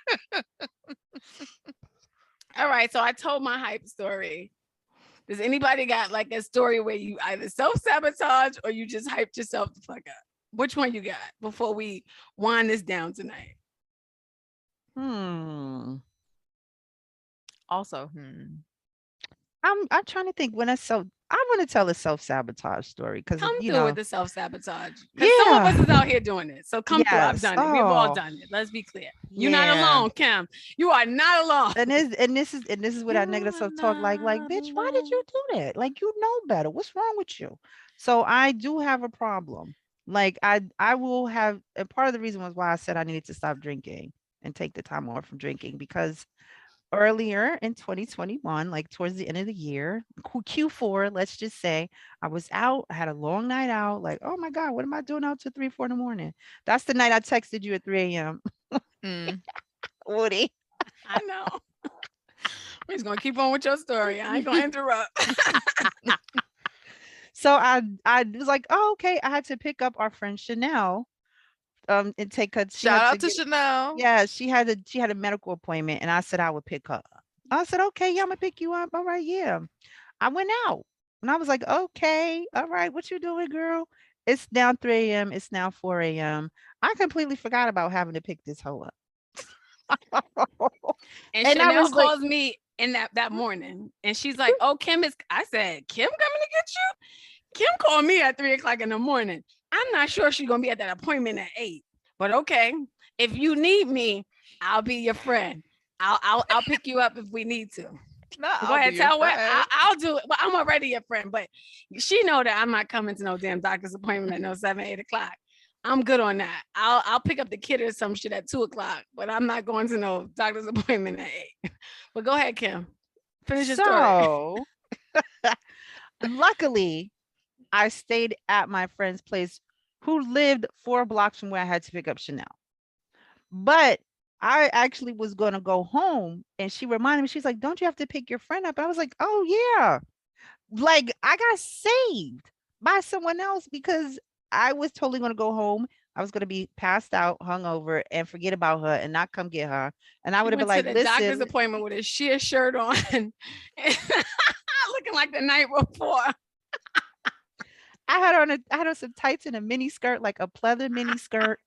All right, so I told my hype story. Does anybody got like a story where you either self-sabotage or you just hyped yourself the fuck up? Which one you got before we wind this down tonight? Hmm. Also, I'm trying to think when I want to tell a self-sabotage story because Come you through with know, the self-sabotage. Because some of us yeah, is out here doing it. So come through. I've yes. done it. We've all Oh, done it. Let's be clear. You're not yeah. alone, Kim. You are not alone. And this is where that negative you're self-talk like not bitch, why did you alone. do that? Like you know better. What's wrong with you? So I do have a problem. Like I will have, and part of the reason was why I said I needed to stop drinking and take the time off from drinking because earlier in 2021, like towards the end of the year, Q4, let's just say, I was out, I had a long night out, like, oh my God, what am I doing out till 3, 4 in the morning? That's the night I texted you at 3 a.m. Mm. Woody. I know. We're just gonna keep on with your story. I ain't gonna interrupt. So I was like, oh, okay. I had to pick up our friend Chanel, and take her. She Shout had to out to get, Chanel. yeah, she had a medical appointment, and I said I would pick her up. I said, okay, yeah, I'm gonna pick you up. All right, yeah. I went out and I was like, okay, all right, what you doing, girl? It's now 3 a.m. It's now 4 a.m. I completely forgot about having to pick this hoe up. And And I Chanel was like, calls me in that morning, and she's like, "Oh, Kim is." I said, "Kim coming to get you?" Kim called me at 3 o'clock in the morning. I'm not sure she's gonna be at that appointment at 8, but okay. If you need me, I'll be your friend. I'll pick you up if we need to. Not Go I'll be ahead, your tell what friend. I'll do it. Well, I'm already your friend, but she know that I'm not coming to no damn doctor's appointment at no 7, 8 o'clock. I'm good on that. I'll pick up the kid or some shit at 2 o'clock, but I'm not going to no doctor's appointment at 8. But go ahead, Kim. Finish your story. so luckily I stayed at my friend's place who lived 4 blocks from where I had to pick up Chanel. But I actually was gonna go home and she reminded me, she's like, don't you have to pick your friend up? I was like, oh yeah. Like I got saved by someone else because I was totally gonna go home. I was gonna be passed out, hungover, and forget about her and not come get her. And I She would have been went to like, the doctor's listen, appointment with a sheer shirt on, looking like the night before. I had on some tights and a mini skirt, like a pleather mini skirt.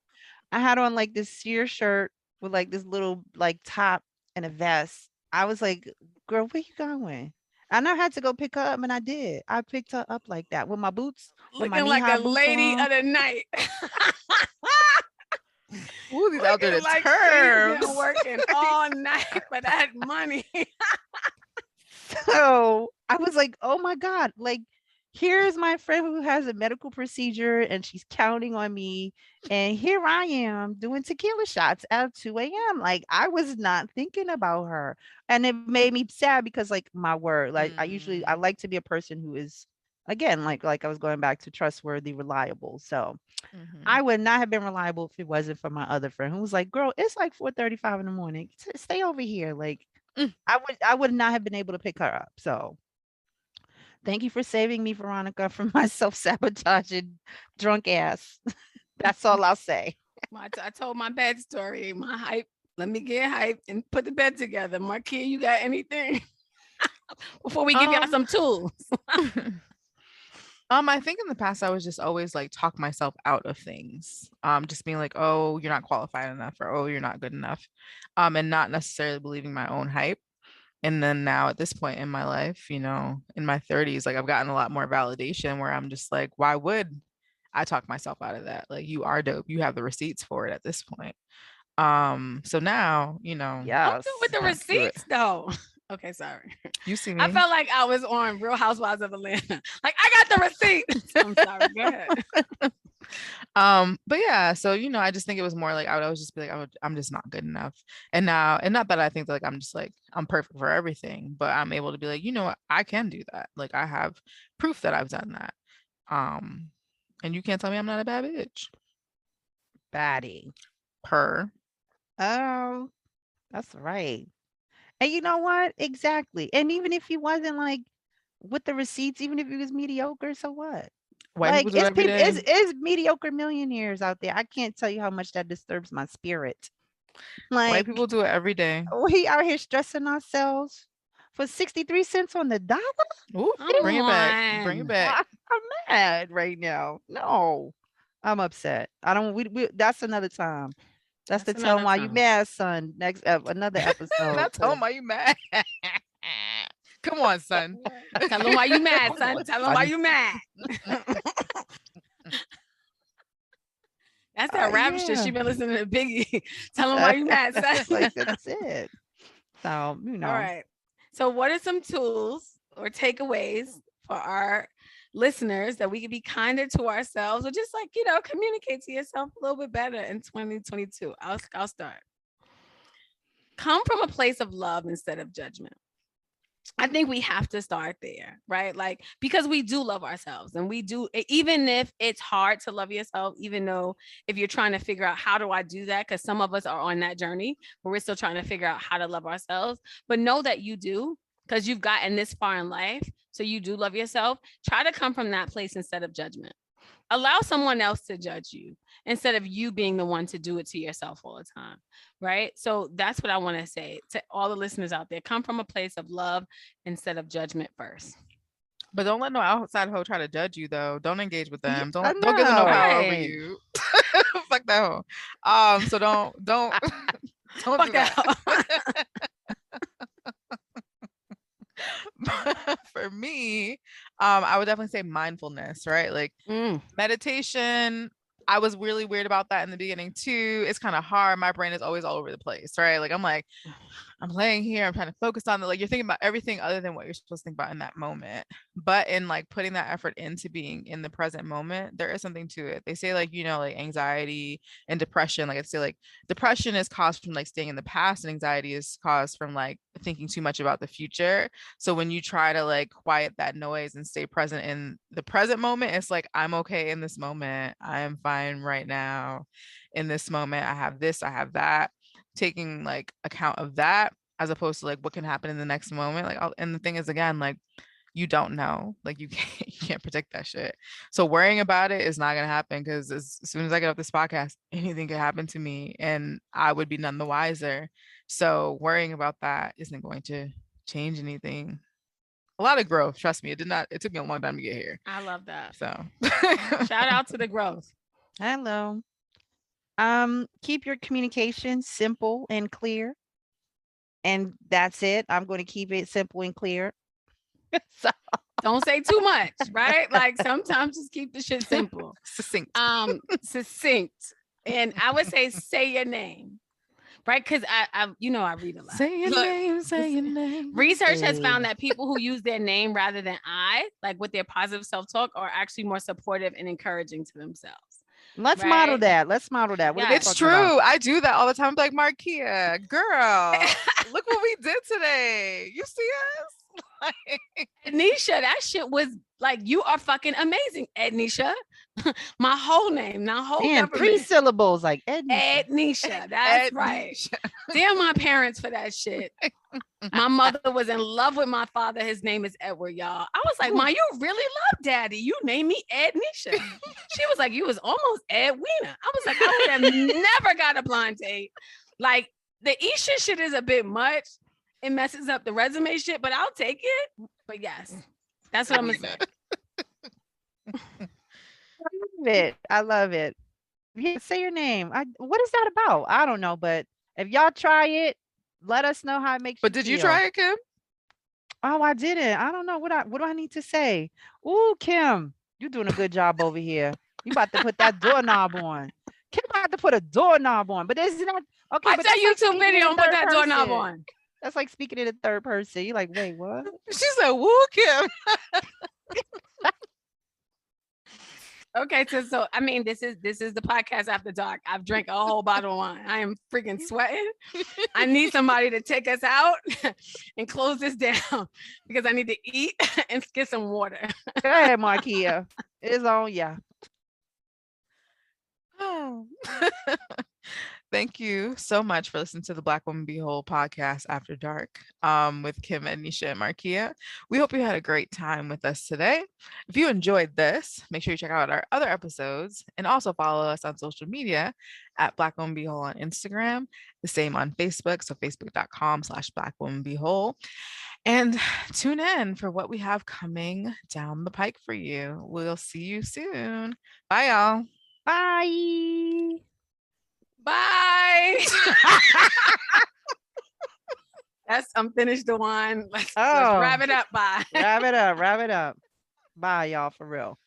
I had on like this sheer shirt with like this little like top and a vest. I was like, girl, where you going? And I had to go pick her up, and I did. I picked her up like that with my boots, with my Looking knee like high a boots lady on. of the night. Ooh, these outdated Looking like she's terms. been working all night for that money. So I was like, oh my God, like here's my friend who has a medical procedure and she's counting on me. And here I am doing tequila shots at 2 a.m. Like I was not thinking about her. And it made me sad because like my word, like I Mm, like to be a person who is again like I was going back to trustworthy, reliable. So I mhm. would not have been reliable if it wasn't for my other friend who was like, girl, it's like 4:35 in the morning. Stay over here. Like Mm. I would not have been able to pick her up. So thank you for saving me, Veronica, from my self-sabotaging drunk ass. That's all I'll say. I told my bed story, my hype. Let me get hype and put the bed together. Marquia, you got anything before we give y'all Um, some tools? I think in the past I was just always like talk myself out of things. Just being like, oh, you're not qualified enough, or oh, you're not good enough. And not necessarily believing my own hype. And then now at this point in my life, in my 30s, like I've gotten a lot more validation where I'm just like, why would I talk myself out of that? Like you are dope. You have the receipts for it at this point. So now, Don't do with Yes. the I have to do it. receipts though. Okay, sorry. You see I me? felt like I was on Real Housewives of Atlanta. Like I got the receipts. I'm sorry. Go ahead. But yeah, so I just think it was more like I would always just be like, I'm just not good enough. And now, and not that I think that like I'm just like I'm perfect for everything, but I'm able to be like, you know what, I can do that. Like I have proof that I've done that. Um, and you can't tell me I'm not a bad bitch. Baddie. Per. Oh, that's right. And you know what? Exactly. And even if he wasn't like with the receipts, even if he was mediocre, so what? White Like people do it it's every people, day. it's mediocre millionaires out there. I can't tell you how much that disturbs my spirit. White Like people do it every day. we out here stressing ourselves for 63 cents on the dollar? Ooh, Come bring it back. Bring it on. back. I'm mad right now. No, I'm upset. I don't. We that's another time. That's That's the tell 'em another why you time. mad, son. Next another episode. That's home. Are you mad? Come on, son. Tell them why you mad, Come son. on, Tell them why son. you mad. That's that rap shit. Yeah. She been listening to Biggie. Tell them why you mad, son. Like that's it. So All right. So, what are some tools or takeaways for our listeners that we can be kinder to ourselves or just like, communicate to yourself a little bit better in 2022? I'll start. Come from a place of love instead of judgment. I think we have to start there, right? Like, because we do love ourselves and we do, even if it's hard to love yourself, even though if you're trying to figure out how do I do that? Because some of us are on that journey where we're still trying to figure out how to love ourselves, but know that you do because you've gotten this far in life. So you do love yourself. Try to come from that place instead of judgment. Allow someone else to judge you instead of you being the one to do it to yourself all the time. Right. So that's what I want to say to all the listeners out there. Come from a place of love instead of judgment first. But don't let no outside hoe try to judge you though. Don't engage with Yeah, them. I Don't give them no know. power over Right. you. Fuck that hoe. So don't don't Fuck do that. that. For me, I would definitely say mindfulness, right? Like meditation. I was really weird about that in the beginning too. It's kind of hard. My brain is always all over the place, right? Like I'm laying here, I'm trying to focus on it. Like you're thinking about everything other than what you're supposed to think about in that moment. But in like putting that effort into being in the present moment, there is something to it. They say like, like anxiety and depression, like I say like depression is caused from like staying in the past and anxiety is caused from like thinking too much about the future. So when you try to like quiet that noise and stay present in the present moment, it's like, I'm okay in this moment. I am fine right now in this moment. I have this, I have that, taking like account of that as opposed to like what can happen in the next moment. Like, and the thing is, again, like you don't know, like you can't predict that shit. So worrying about it is not gonna happen because as soon as I get off this podcast, anything could happen to me and I would be none the wiser. So worrying about that isn't going to change anything. A lot of growth, trust me. It took me a long time to get here. I love that. So Shout out to the growth. Hello. Keep your communication simple and clear. And that's it. I'm going to keep it simple and clear. So, Don't say too much, right? Like sometimes just keep the shit simple. succinct. Succinct. And I would say your name. Right? Because I read a lot. Say your Look, name, say your name. Research has found that people who use their name rather than like with their positive self-talk, are actually more supportive and encouraging to themselves. let's Right? model that. Let's model that. What are we Yeah. It's talking about? true. I do that all the time. I'm like, Marquia, girl, look what we did today. You see us? Like, Ednesha, that shit was like, you are fucking amazing, Ednesha. My whole name, not whole Man, 3 government. syllables like Ednesha. Ednesha, that's right. Damn my parents for that shit. My mother was in love with my father. His name is Edward, y'all. I was like, Ma, you really love daddy. You named me Ednesha. She was like, you was almost Edwina. I was like, I would have never got a blind date. Like, the Isha shit is a bit much. It messes up the resume shit, but I'll take it. But yes, that's what I'm gonna say. I love it. Yeah, say your name. What is that about? I don't know, but if y'all try it, let us know how it makes But you did you feel. try it, Kim? Oh, I didn't. I don't know what do I need to say. Ooh, Kim, you're doing a good job over here. You about to put that doorknob on. Kim about to put a doorknob on, but isn't that okay? Watch But that that's like YouTube speaking video in and put third that doorknob person. on. That's like speaking in the third person. You're like, wait, what? She said, "Woo, Kim." Okay, so I mean, this is the podcast after dark. I've drank a whole bottle of wine. I am freaking sweating. I need somebody to take us out and close this down because I need to eat and get some water. Go ahead, Marquia. It's on ya. Oh. Thank you so much for listening to the Black Woman Be Whole podcast after dark with Kim, Ednesha, and Marquia. We hope you had a great time with us today. If you enjoyed this, make sure you check out our other episodes and also follow us on social media at Black Woman Be Whole on Instagram, the same on Facebook, so facebook.com/Black Woman Be Whole. And tune in for what we have coming down the pike for you. We'll see you soon. Bye, y'all. Bye. Bye. That's I'm finished the one. Let's Oh, wrap it up. Bye. wrap it up. Wrap it up. Bye, y'all, for real.